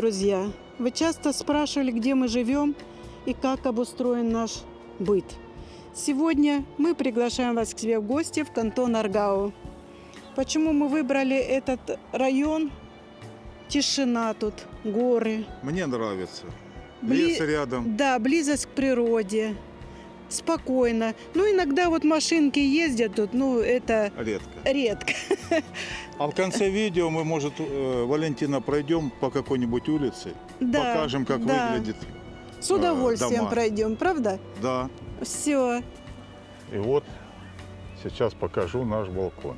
друзья! Вы часто спрашивали, где мы живем и как обустроен наш быт. Сегодня мы приглашаем вас к себе в гости в кантон Аргау. Почему мы выбрали этот район? Тишина тут, горы. Мне нравится. Бли- Лес рядом. Да, близость к природе. Спокойно. Ну, иногда вот машинки ездят тут, ну, это Редко. редко. А в конце видео мы, может, Валентина, пройдем по какой-нибудь улице, Да, покажем, как да. выглядит. С удовольствием дома. пройдем, правда? Да. Все. И вот сейчас покажу наш балкон.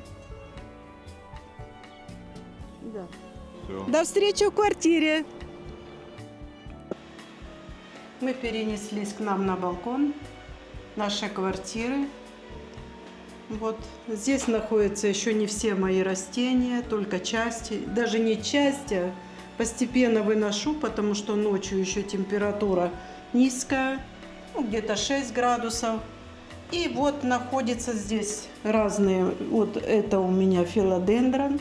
Да. Всё. До встречи в квартире. Мы перенеслись к нам на балкон нашей квартиры. Вот здесь находятся еще не все мои растения, только части. Даже не части, а постепенно выношу, потому что ночью еще температура низкая, ну, где-то 6 градусов. И вот находятся здесь разные. Вот это у меня филодендрон,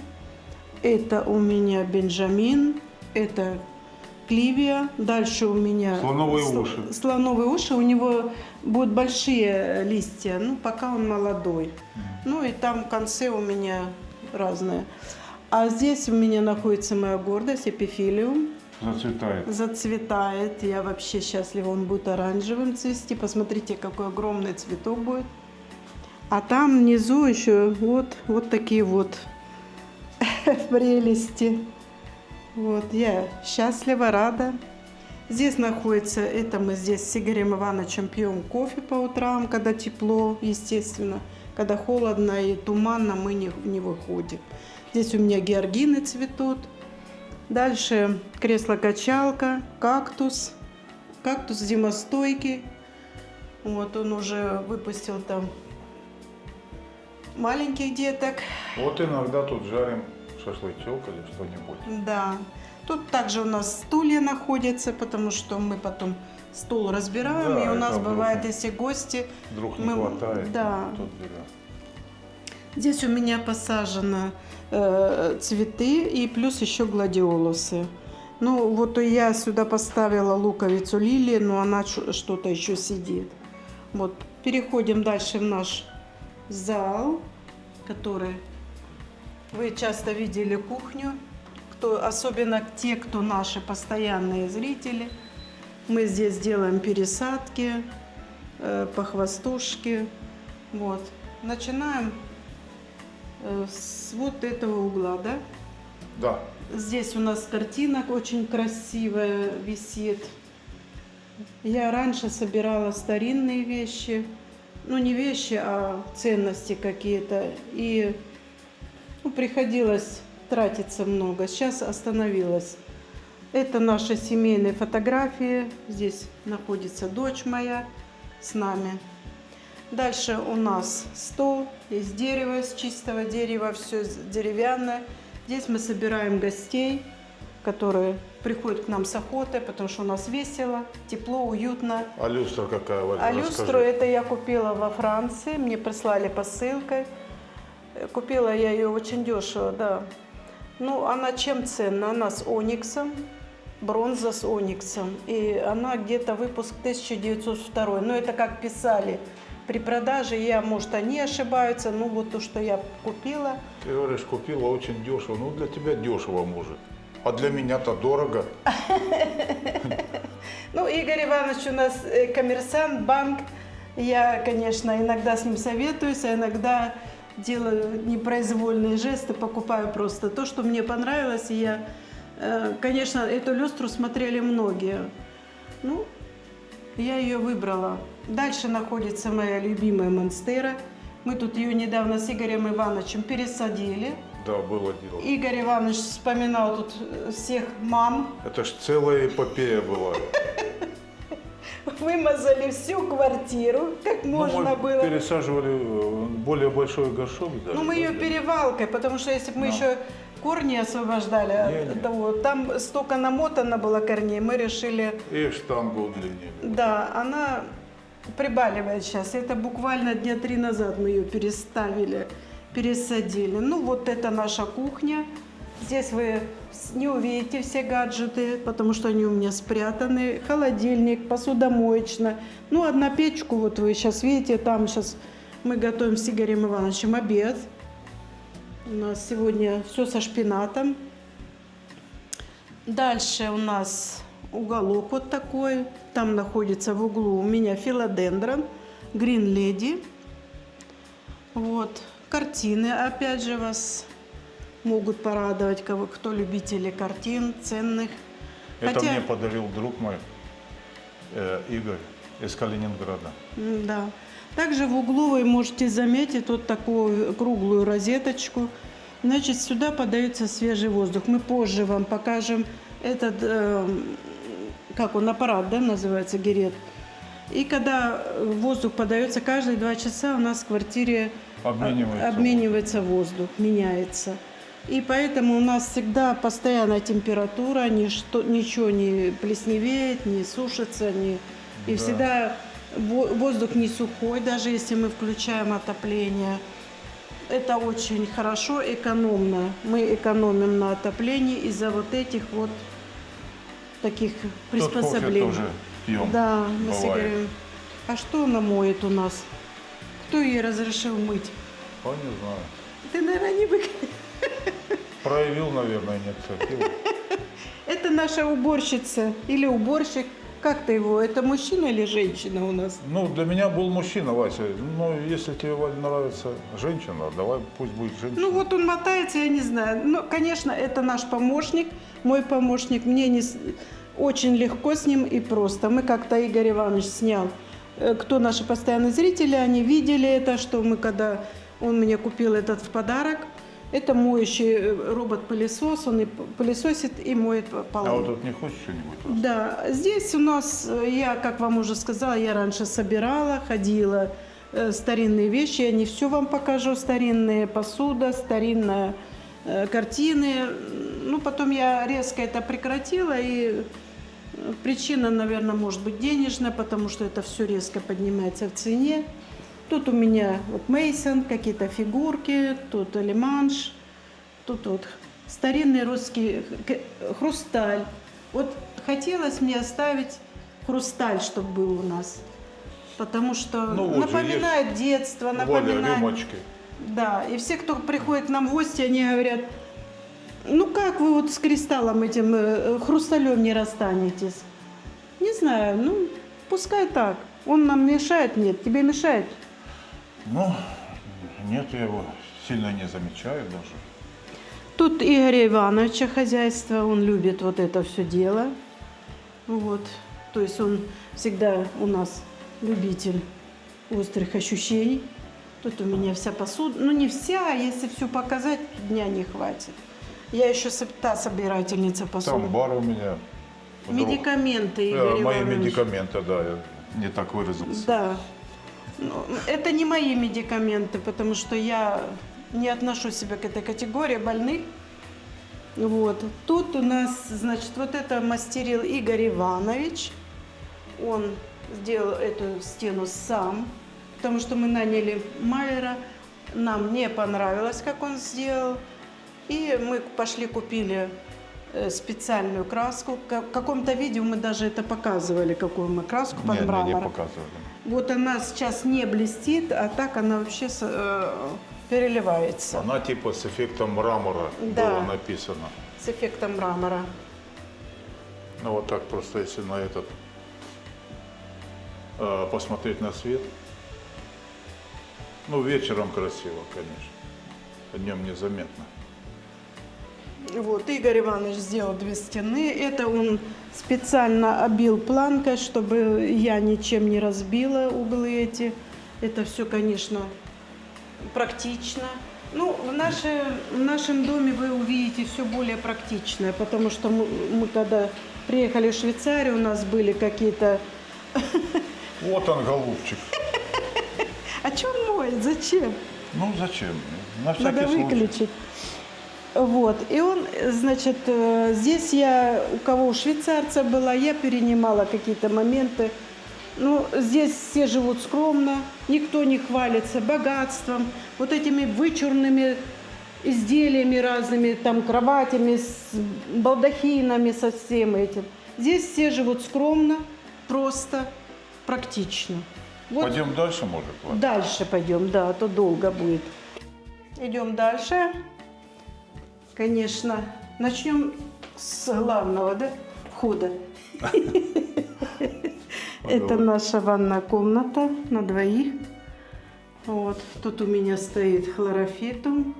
это у меня бенджамин, это кливия. Дальше у меня Слоновые уши. Слоновые уши. У него будут большие листья, ну, пока он молодой. Ну, и там в конце у меня разные. А здесь у меня находится моя гордость, эпифилиум. Зацветает. Зацветает. Я вообще счастлива, он будет оранжевым цвести. Посмотрите, какой огромный цветок будет. А там внизу еще вот такие вот прелести. Вот, я счастлива, рада. Здесь находится, это мы здесь с Игорем Ивановичем пьем кофе по утрам, когда тепло, естественно. Когда холодно и туманно, мы не выходим. Здесь у меня георгины цветут. Дальше кресло-качалка, кактус. Кактус зимостойкий. Вот он уже выпустил там маленьких деток. Вот иногда тут жарим шашлычок или что-нибудь. Да. Тут также у нас стулья находятся, потому что мы потом стол разбираем, Да, и у нас это бывает, вдруг- если гости... Вдруг не Мы- хватает, да. тут берем. Здесь у меня посажено цветы и плюс еще гладиолусы. Ну, вот я сюда поставила луковицу лилии, но она что-то еще сидит. Вот, переходим дальше в наш зал, который... Вы часто видели кухню, особенно те, кто наши постоянные зрители. Мы здесь делаем пересадки, похвостушки. Вот. Начинаем с вот этого угла, да? Да. Здесь у нас картина очень красивая висит. Я раньше собирала старинные вещи. Ну, не вещи, а ценности какие-то. И приходилось тратиться много. Сейчас остановилась. Это наши семейные фотографии. Здесь находится дочь моя с нами. Дальше у нас стол из дерева, с чистого дерева, все деревянное. Здесь мы собираем гостей, которые приходят к нам с охоты, потому что у нас весело, тепло, уютно. А люстра какая, Валя? А люстру это я купила во Франции, мне прислали посылкой. Купила я ее очень дешево, да. Ну, она чем ценна? Она с ониксом, бронза с ониксом. И она где-то выпуск 1902. Но это как писали при продаже. Я, может, они ошибаются, ну вот то, что я купила. Ты говоришь, купила очень дешево. Ну, для тебя дешево, может. А для меня-то дорого. Ну, Игорь Иванович у нас коммерсант, банк. Я, конечно, иногда с ним советуюсь, а иногда делаю непроизвольные жесты, покупаю просто то, что мне понравилось. И я, конечно, эту люстру смотрели многие. Ну, я ее выбрала. Дальше находится моя любимая монстера. Мы тут ее недавно с Игорем Ивановичем пересадили. Да, было дело. Игорь Иванович вспоминал тут всех мам. Это ж целая эпопея была. Вымазали всю квартиру, как можно мы было. пересаживали более большой горшок. Даже, Ну, мы ее да? перевалкой, потому что если бы мы Ну. еще корни освобождали от того, там столько намотано было корней, мы решили, И штангу удлинили. да, она прибаливает сейчас. Это буквально дня 3 назад мы ее переставили, пересадили. Ну, вот это наша кухня. Здесь вы не увидите все гаджеты, потому что они у меня спрятаны. Холодильник, посудомоечная. Ну, одна печку, вот вы сейчас видите, там сейчас мы готовим с Игорем Ивановичем обед. У нас сегодня все со шпинатом. Дальше у нас уголок вот такой. Там находится в углу у меня филодендрон, Green Lady. Вот. Картины, опять же, вас могут порадовать, кто любители картин ценных. Это мне подарил друг мой, Игорь, из Калининграда. Да. Также в углу вы можете заметить вот такую круглую розеточку. Значит, сюда подается свежий воздух. Мы позже вам покажем этот, как он, аппарат, да, называется, Герет. И когда воздух подается, каждые 2 часа у нас в квартире обменивается воздух, меняется. И поэтому у нас всегда постоянная температура, ничего не плесневеет, не сушится, и Да. всегда воздух не сухой, даже если мы включаем отопление. Это очень хорошо, экономно. Мы экономим на отоплении из-за вот этих вот таких приспособлений. Тут кофе тоже пьем. Да, мы с бывает. Игорем. А что она моет у нас? Кто ей разрешил мыть? А, не знаю. Ты, наверное, не выглядишь. Проявил, наверное, инициативу. Это наша уборщица или уборщик. Как ты его? Это мужчина или женщина у нас? Ну, для меня был мужчина, Вася. Ну, если тебе, Валь, нравится женщина, давай пусть будет женщина. Ну вот он мотается, я не знаю. Ну, конечно, это наш помощник, мой помощник. Мне не очень легко с ним и просто. Мы как-то Игорь Иванович снял. Кто наши постоянные зрители, они видели это, что мы когда он мне купил этот в подарок. Это моющий робот-пылесос, он и пылесосит, и моет полы. А вот тут не хочешь что-нибудь? Да, здесь у нас, я, как вам уже сказала, я раньше собирала, ходила, старинные вещи, я не все вам покажу, старинные посуда, старинные картины. Ну, потом я резко это прекратила, и причина, наверное, может быть денежная, потому что это все резко поднимается в цене. Тут у меня вот Мейсон, какие-то фигурки, тут Леманш, тут вот старинный русский хрусталь. Вот хотелось мне оставить хрусталь, чтобы был у нас, потому что Ну, вот напоминает детство, Валя, напоминает... рюмочки. Да, и все, кто приходит к нам в гости, они говорят, ну как вы вот с кристаллом этим хрусталем не расстанетесь? Не знаю, ну пускай так. Он нам мешает? Нет. Тебе мешает? Ну, нет, я его сильно не замечаю даже. Тут Игоря Ивановича хозяйство, он любит вот это все дело. Вот. То есть он всегда у нас любитель острых ощущений. Тут у меня вся посуда, ну не вся, а если все показать, дня не хватит. Я еще та собирательница посуды. Там бар у меня. Медикаменты, Игорь Мои Иванович. медикаменты, да, я не так выразился. Да. Ну, это не мои медикаменты, потому что я не отношу себя к этой категории больных. Вот. Тут у нас, значит, вот это мастерил Игорь Иванович. Он сделал эту стену сам, потому что мы наняли малера. Нам не понравилось, как он сделал. И мы пошли купили специальную краску. В каком-то видео мы даже это показывали, какую мы краску под Не мрамор. показывали. Вот она сейчас не блестит, а так она вообще переливается. Она типа с эффектом мрамора Да. было написано. С эффектом мрамора. Ну вот так просто, если на этот посмотреть на свет. Ну, вечером красиво, конечно. Днем незаметно. Вот, Игорь Иванович сделал 2 стены. Это он специально обил планкой, чтобы я ничем не разбила углы эти. Это все, конечно, практично. Ну, в нашем доме вы увидите все более практичное, потому что мы когда приехали в Швейцарию, у нас были какие-то... Вот он, голубчик. А что он моет? Зачем? Ну, зачем? На всякий Надо случай. выключить. Вот. И он, значит, здесь я, у кого у швейцарца была, я перенимала какие-то моменты. Ну, здесь все живут скромно, никто не хвалится богатством, вот этими вычурными изделиями разными, там кроватями, с балдахинами, со всем этим. Здесь все живут скромно, просто, практично. Вот Пойдем дальше, может, Валя? дальше пойдем, да, а то долго будет. Идем дальше. Конечно, начнем с главного, да, входа. Это наша ванная комната на двоих. Вот, тут у меня стоит хлорофитум.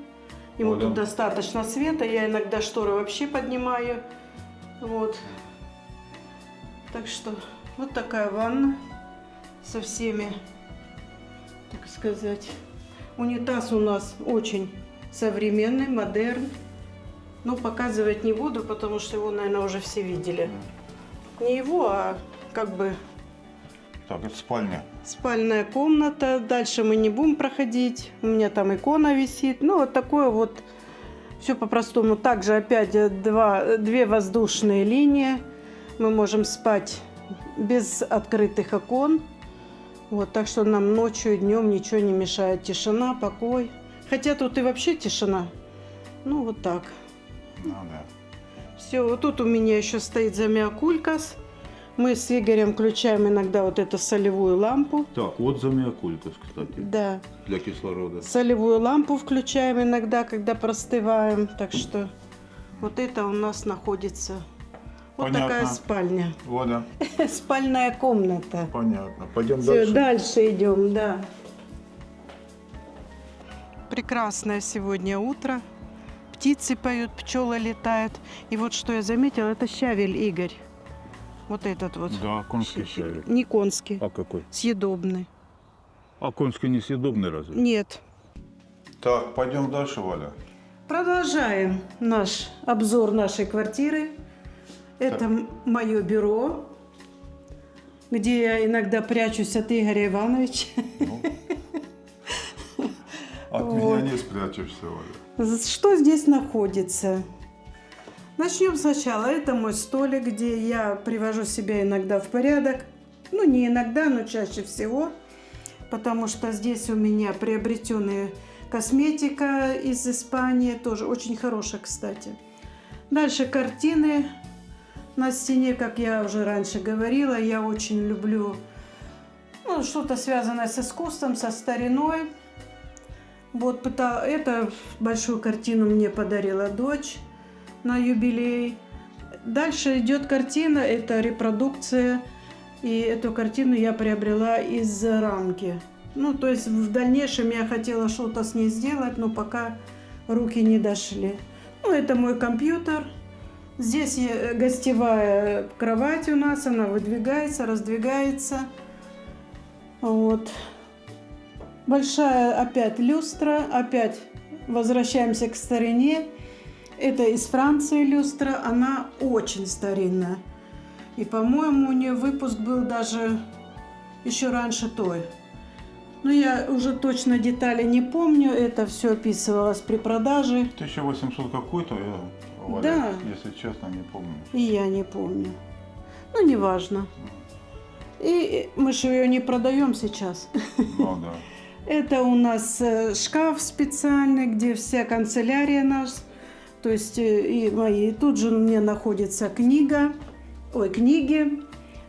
Ему Вот тут он. достаточно света, я иногда шторы вообще поднимаю. Вот. Так что вот такая ванна со всеми, так сказать. Унитаз у нас очень современный, модерн. Но показывать не буду, потому что его, наверное, уже все видели. Не его, а как бы Так, это спальня. спальная комната. Дальше мы не будем проходить. У меня там икона висит. Ну, вот такое вот. Все по-простому. Также опять две воздушные линии. Мы можем спать без открытых окон. Вот, так что нам ночью и днем ничего не мешает. Тишина, покой. Хотя тут и вообще тишина. Ну, вот так. Ну, да. Все, вот тут у меня еще стоит замиокулькас. Мы с Игорем включаем иногда вот эту солевую лампу. Так, вот замиокулькас, кстати, Да. для кислорода. Солевую лампу включаем иногда, когда простываем. Так что вот это у нас находится. Вот Понятно. такая спальня. Вода, Спальная комната. понятно. Пойдем Все, дальше. дальше идем, да. Прекрасное сегодня утро. Птицы поют, пчелы летают. И вот что я заметила, это щавель, Игорь. Вот этот вот. Да, конский щавель. Не конский, А какой? съедобный. А конский несъедобный разве? Нет. Так, пойдем дальше, Валя. Продолжаем наш обзор нашей квартиры. Это мое бюро, где я иногда прячусь от Игоря Ивановича. От Вот. меня не спрячешься, Валя. Что здесь находится? Начнем сначала. Это мой столик, где я привожу себя иногда в порядок. Ну, не иногда, но чаще всего. Потому что здесь у меня приобретенная косметика из Испании. Тоже очень хорошая, кстати. Дальше картины на стене, как я уже раньше говорила. Я очень люблю что-то связанное с искусством, со стариной. Вот эту большую картину мне подарила дочь на юбилей. Дальше идет картина, это репродукция. И эту картину я приобрела из рамки. Ну, то есть в дальнейшем я хотела что-то с ней сделать, но пока руки не дошли. Ну, это мой компьютер. Здесь гостевая кровать у нас, она выдвигается, раздвигается. Вот. Большая опять люстра, опять возвращаемся к старине. Это из Франции люстра, она очень старинная. И, по-моему, у нее выпуск был даже еще раньше той. Но я уже точно детали не помню, это все описывалось при продаже. 1800 какой-то, я, Валя, Да. если честно, не помню. И я не помню. Ну, неважно. И мы же ее не продаем сейчас. Ну, да. Это у нас шкаф специальный, где вся канцелярия наша, то есть и мои. Тут же у меня находится книги.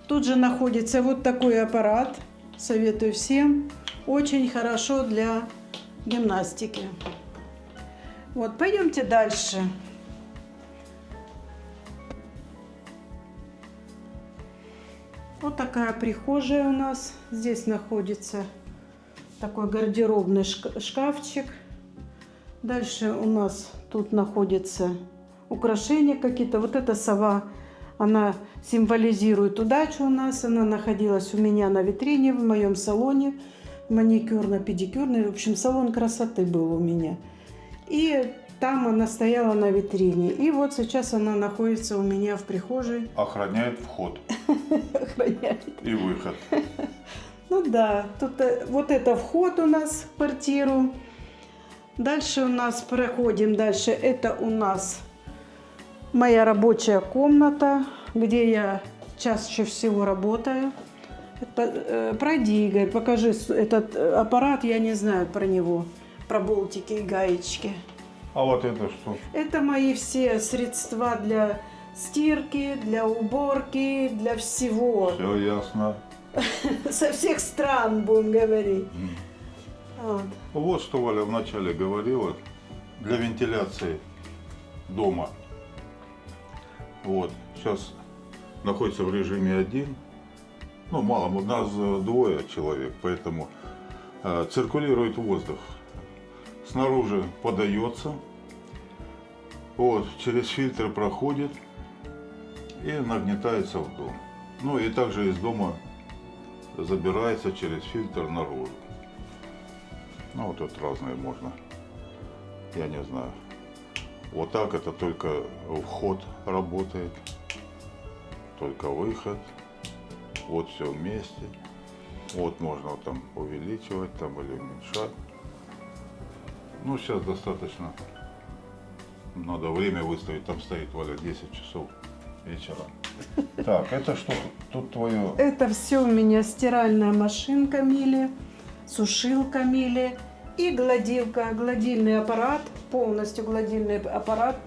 Тут же находится вот такой аппарат, советую всем. Очень хорошо для гимнастики. Вот, пойдемте дальше. Вот такая прихожая у нас. Здесь находится такой гардеробный шкафчик. Дальше у нас тут находятся украшения какие-то. Вот эта сова, она символизирует удачу у нас. Она находилась у меня на витрине в моем салоне. Маникюрно-педикюрный. В общем, салон красоты был у меня. И там она стояла на витрине. И вот сейчас она находится у меня в прихожей. Охраняет вход Охраняет. и выход. Ну да, тут вот это вход у нас в квартиру. Дальше у нас проходим дальше. Это у нас моя рабочая комната, где я чаще всего работаю. Пройди, Игорь, покажи этот аппарат, я не знаю про него, про болтики и гаечки. А вот это что? Это мои все средства для стирки, для уборки, для всего. Все ясно. Со всех стран, будем говорить. Вот. Вот что Валя вначале говорила. Для вентиляции дома. Вот. Сейчас находится в режиме 1. Ну, мало, у нас двое человек, поэтому циркулирует воздух. Снаружи подается, вот, через фильтр проходит и нагнетается в дом. Ну и также из дома забирается через фильтр наружу. Ну вот тут разные можно, я не знаю. Вот так это только вход работает, только выход. Вот все вместе. Вот можно там увеличивать там или уменьшать. Ну сейчас достаточно. Надо время выставить, там стоит, Валя, 10 часов вечера. Так, это что тут твое? Это все у меня стиральная машинка Мили, сушилка Мили и гладилка, гладильный аппарат, полностью гладильный аппарат.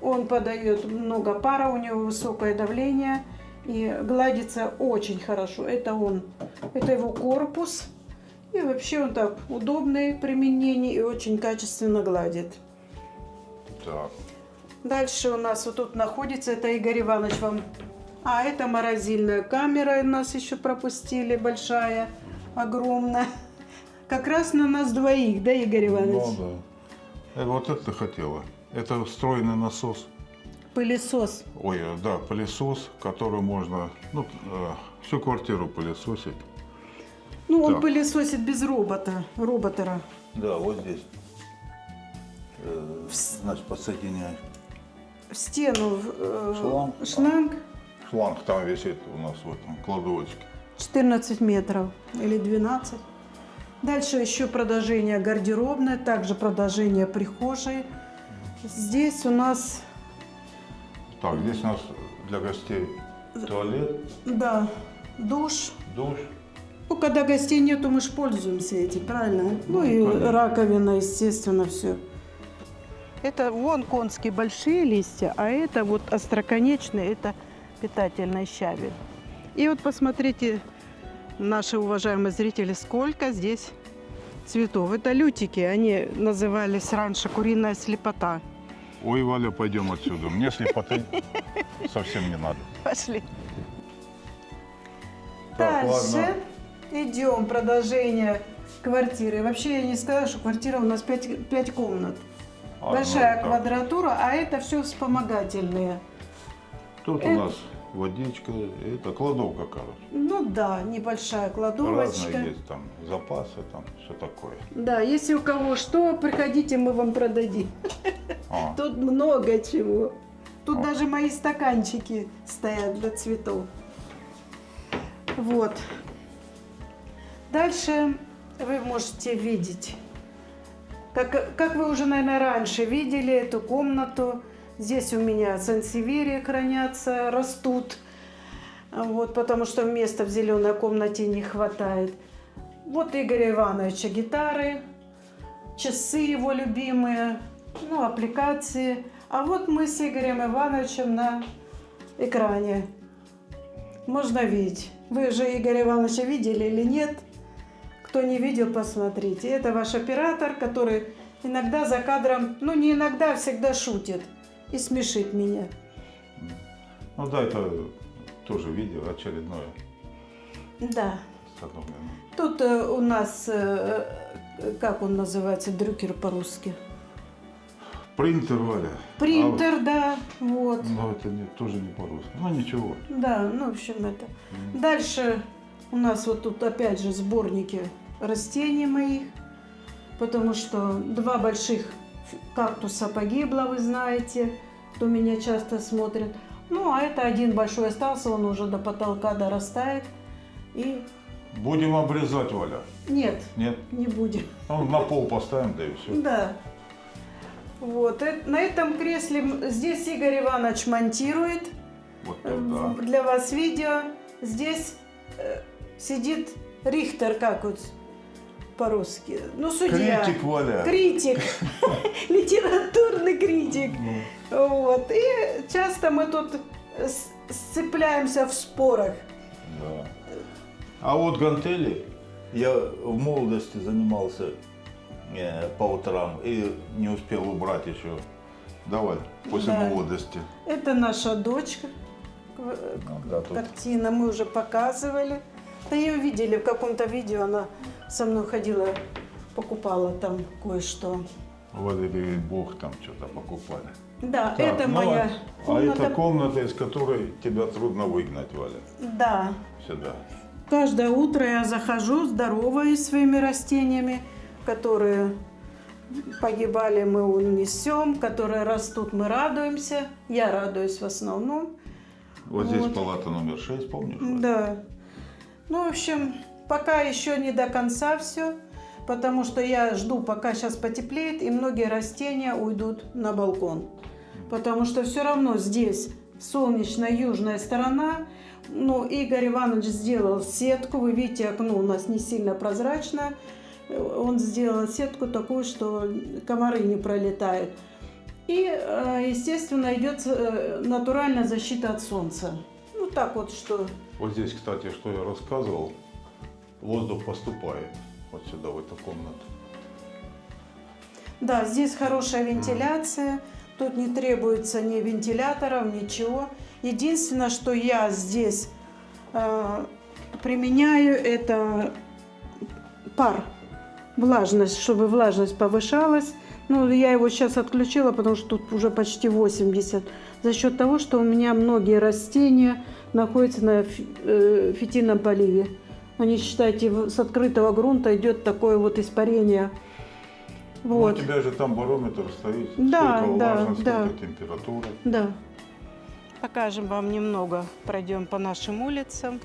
Он подает много пара, у него высокое давление и гладится очень хорошо. Это его корпус. И вообще он так удобный в применении и очень качественно гладит. Так. Дальше у нас вот тут находится, это Игорь Иванович вам. А это морозильная камера у нас еще пропустили, большая, огромная. Как раз на нас двоих, да, Игорь Иванович? Ну да. Вот это ты хотела. Это встроенный насос. Пылесос. Ой, да, пылесос, который можно, ну, всю квартиру пылесосить. Ну, он Так. пылесосит без роботера. Да, вот здесь. Значит, подсоединяешь. В стену Шланг. шланг Шланг там висит у нас в этом кладовочке. 14 метров или 12. Дальше еще продолжение гардеробной, также продолжение прихожей. Здесь у нас, Так, здесь у нас для гостей туалет, да, душ. душ. Ну, когда гостей нету, мы же пользуемся этим, правильно? Ну и конечно. раковина, естественно, все. Это вон конские большие листья, а это вот остроконечные, это питательный щавель. И вот посмотрите, наши уважаемые зрители, сколько здесь цветов. Это лютики, они назывались раньше куриная слепота. Ой, Валя, пойдем отсюда. Мне слепоты совсем не надо. Пошли. Так, Дальше ладно. идем, продолжение квартиры. Вообще я не сказала, что квартира у нас 5 комнат. А, Большая ну, так. квадратура, а это все вспомогательные. Тут у нас водичка, это кладовка, короче. Ну да, небольшая кладовочка. Разные есть там запасы, там все такое. Да, если у кого что, приходите, мы вам продадим. А, Тут много чего. Тут А. даже мои стаканчики стоят для цветов. Вот. Дальше вы можете видеть, как вы уже, наверное, раньше видели эту комнату. Здесь у меня сансеверии хранятся, растут. Вот, потому что места в зеленой комнате не хватает. Вот Игоря Ивановича гитары, часы его любимые, ну, аппликации. А вот мы с Игорем Ивановичем на экране. Можно видеть. Вы же Игоря Ивановича видели или нет? Кто не видел, посмотрите. Это ваш оператор, который иногда за кадром, ну не иногда, а всегда шутит и смешит меня. ну да, это тоже видео очередное. Да. Установлено. Тут у нас, как он называется, дрюкер по-русски? Принтер, Валя. Принтер, да, вот. Но это тоже не по-русски. Ну ничего. Да, ну, в общем, это. Дальше у нас вот тут опять же сборники растений моих, потому что 2 больших кактуса погибло, вы знаете, кто меня часто смотрит. Ну, а это один большой остался, он уже до потолка дорастает. И Будем обрезать, Валя. нет, Нет? не будем. Ну, на пол поставим, да и все. Да. Вот, на этом кресле здесь Игорь Иванович монтирует Вот тогда. для вас видео. Здесь сидит Рихтер, как вот по-русски? Ну, судья. Критик, Валя. Критик. Литературный критик. Вот. И часто мы тут сцепляемся в спорах. Да. А вот гантели, я в молодости занимался по утрам и не успел убрать еще. Давай, после Да. молодости. Это наша дочка. Да, тут. Картина мы уже показывали. Да ее видели в каком-то видео, она со мной ходила, покупала там кое-что. Валерий Бог там что-то покупали. Да, Так, это ну, моя А комната. это комната, из которой тебя трудно выгнать, Валя. Да. Сюда. Каждое утро я захожу, здороваюсь своими растениями, которые погибали, мы унесем, которые растут, мы радуемся. Я радуюсь в основном. Вот здесь Вот. палата номер 6, помнишь? Валя? Да. Ну, в общем, пока еще не до конца все, потому что я жду, пока сейчас потеплеет, и многие растения уйдут на балкон. Потому что все равно здесь солнечная южная сторона. Ну, Игорь Иванович сделал сетку. Вы видите, окно у нас не сильно прозрачное. Он сделал сетку такую, что комары не пролетают. И, естественно, идет натуральная защита от солнца. Ну, так вот, что... Вот здесь, кстати, что я рассказывал, воздух поступает вот сюда, в эту комнату. Да, здесь хорошая вентиляция. Тут не требуется ни вентиляторов, ничего. Единственное, что я здесь применяю, это пар. Влажность, чтобы влажность повышалась. Ну, я его сейчас отключила, потому что тут уже почти 80. За счет того, что у меня многие растения находятся на фитильном поливе. Они, считайте, с открытого грунта идет такое вот испарение. Ну, Вот. у тебя же там барометр стоит, Да, сколько да, влажность, да. сколько температура. Да. Покажем вам немного. Пройдем по нашим улицам.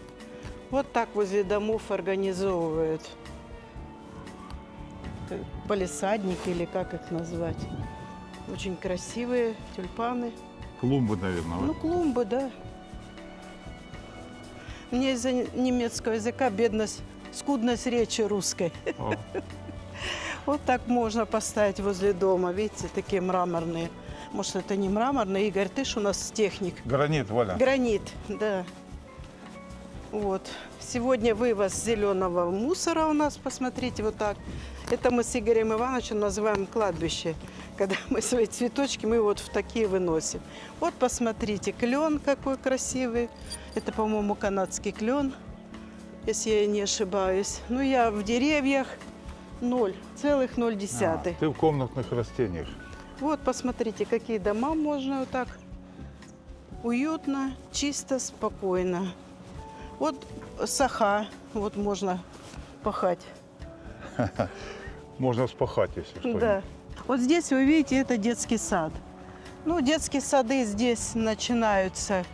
Вот так возле домов организовывают палисадник или как их назвать. Очень красивые тюльпаны. Клумбы, наверное. Ну, клумбы, да. Мне из-за немецкого языка бедность, скудность речи русской. О, Вот так можно поставить возле дома. Видите, такие мраморные. Может, это не мраморные. Игорь, ты ж у нас техник. Гранит, Валя. Гранит, да. Вот. Сегодня вывоз зеленого мусора у нас, посмотрите, вот так. Это мы с Игорем Ивановичем называем кладбище. Когда мы свои цветочки, мы вот в такие выносим. Вот посмотрите, клен какой красивый. Это, по-моему, канадский клен, если я не ошибаюсь. Ну, я в деревьях 0,0. Ты в комнатных растениях. Вот, посмотрите, какие дома можно вот так уютно, чисто, спокойно. Вот саха, вот можно пахать. Можно спахать, если что. Да. Вот здесь вы видите, это детский сад. Ну, детские сады здесь начинаются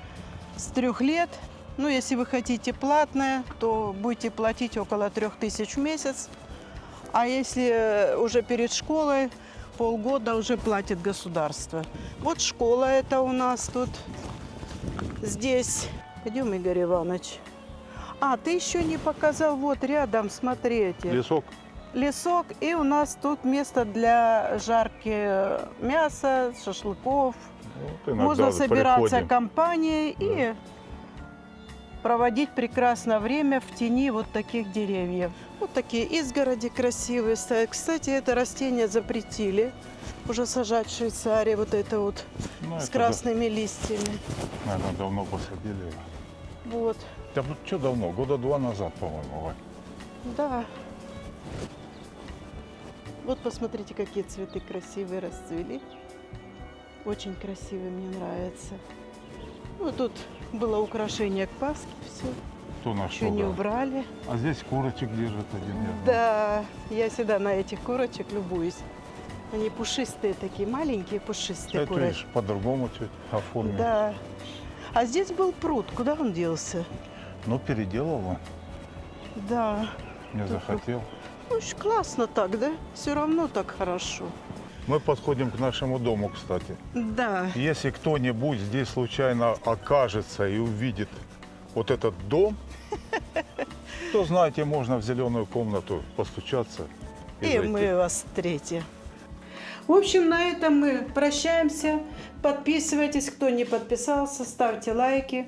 с 3 лет. Ну, если вы хотите платное, то будете платить около 3000 в месяц. А если уже перед школой, полгода уже платит государство. Вот школа это у нас тут. Здесь. Пойдем, Игорь Иванович. А, ты еще не показал, вот рядом, смотрите. Лесок. Лесок, и у нас тут место для жарки мяса, шашлыков. Вот иногда Можно собираться приходим. компанией и проводить прекрасное время в тени вот таких деревьев. Вот такие изгороди красивые стоят. Кстати, это растение запретили уже сажать в Швейцарии, вот это вот Ну, с это красными листьями. наверное, давно посадили. Вот, Да ну что давно? Года 2 назад, по-моему. Валь. да. Вот посмотрите, какие цветы красивые расцвели. Очень красивые, мне нравится. Ну, тут было украшение к Пасхе, все. Кто на Еще что? не да. убрали. А здесь курочек держит один. я знаю. Да, я всегда на этих курочек любуюсь. Они пушистые такие, маленькие пушистые Это курочки. видишь, по-другому чуть оформлено. Да. А здесь был пруд. Куда он делся? Ну, переделал он. Да. Не захотел. Ну, классно так, да? Все равно так хорошо. Мы подходим к нашему дому, кстати. Да. Если кто-нибудь здесь случайно окажется и увидит вот этот дом, Кто знаете, можно в зеленую комнату постучаться. И зайти. мы вас встретим. В общем, на этом мы прощаемся. Подписывайтесь, кто не подписался, ставьте лайки,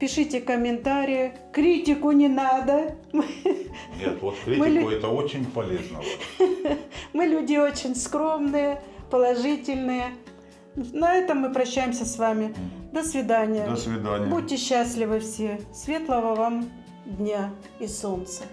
пишите комментарии. Критику не надо. Нет, вот критику это очень полезно. Мы люди очень скромные, положительные. На этом мы прощаемся с вами. До свидания. До свидания. Будьте счастливы все. Светлого вам дня и солнца.